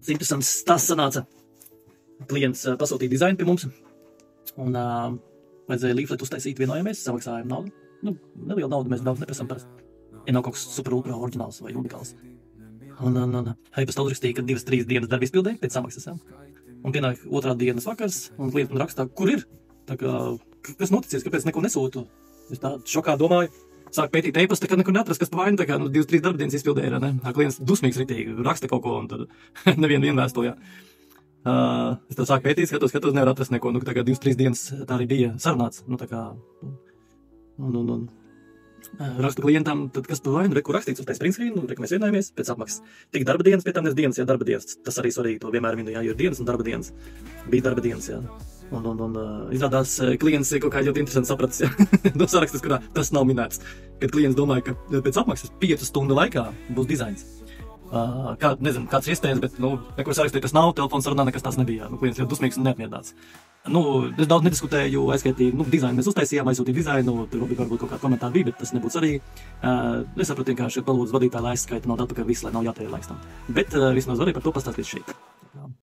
Interesants stāsts sanāca. Klients pasūtīja dizainu pie mums, un vajadzēja līfletu uztaisīt, vienojāmies, samaksājām naudu. Nu, nelielu naudu mēs daudz neprasām parasti. Ja nav kaut kas super ultra oriģināls vai unikāls. Un pa stolu rakstīja, ka 2-3 dienas darba izpildēja pēc samaksas. Un pienāk otrā dienas vakars, un klients man rakstā, kur ir? Tā kā, kas noticies, kāpēc neko nesūtu? Es tā šokā domāju. Sāk pētīt e-pastu, kad nekur neatrast, kas pa vainu, tā kā 2-3 darbdienas izpildēja, ne? Klients dusmīgs ritīgi, raksta kaut ko, un tad nevienu vēstuli, jā. Es tad sāku pētīt, skatos, nevar atrast neko, nu, tā kā 2-3 dienas tā arī bija sarunāts, nu, tā kā, rakstu klientam, tad kas pa vainu, kur rakstīts uz tā print screen, un mēs vienojāmies pēc apmaksas. Tik darba dienas, pie tam nes dienas, jā, darba dienas, tas arī svarīgi, to vienmēr minu, jā, jo ir dienas un darba dienas, bija darba dienas, jā. Un izrādās klients kaut kā ļoti interesanti sapratis, ja, no sarakstas, kurā tas nav minēts. Kad klients domāja, ka pēc apmaksas 5 stundu laikā būs dizains. Nezinu, kāds ir iespējams, bet, nekur sarakstīt tas nav, telefons sarunā nekas tās nebija. Klients ļoti dusmīgs un neapmierināts. Es daudz nediskutēju, aizskaitīju, dizainu mēs uztaisījām, aizsūtīju dizainu, tur varbūt kaut kādi komentāri bija, bet tas nebūtu svarīgi. Es sapratu vienkārši, ka palūdzu vadītāju, lai aizskaita naudu atpakaļ visu, lai nav jātērē laiks tam. Bet vismaz varēja par to pastāstīt šeit.